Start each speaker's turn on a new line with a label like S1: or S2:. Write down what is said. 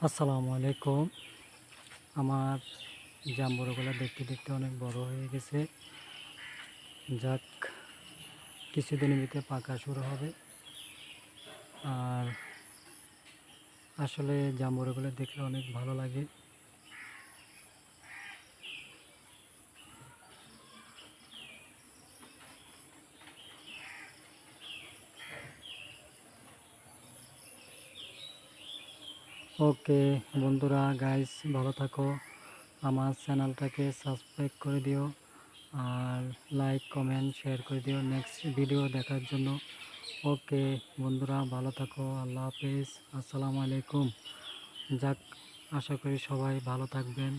S1: আসসালামু আলাইকুম। আমার জাম্বুরাগুলো দেখতে দেখতে অনেক বড় হয়ে গেছে। যাক, কিছুদিনের ভিতরে পাকা শুরু হবে। আর আসলে জাম্বুরাগুলো দেখলে অনেক ভালো লাগে। ওকে বন্ধুরা, গাইস ভালো থাকো। আমার চ্যানেলটাকে সাবস্ক্রাইব করে দিও আর লাইক কমেন্ট শেয়ার করে দিও নেক্সট ভিডিও দেখার জন্য। ওকে বন্ধুরা, ভালো থাকো। আল্লাহ হাফেজ, আসসালামু আলাইকুম। যাক, আশা করি সবাই ভালো থাকবেন।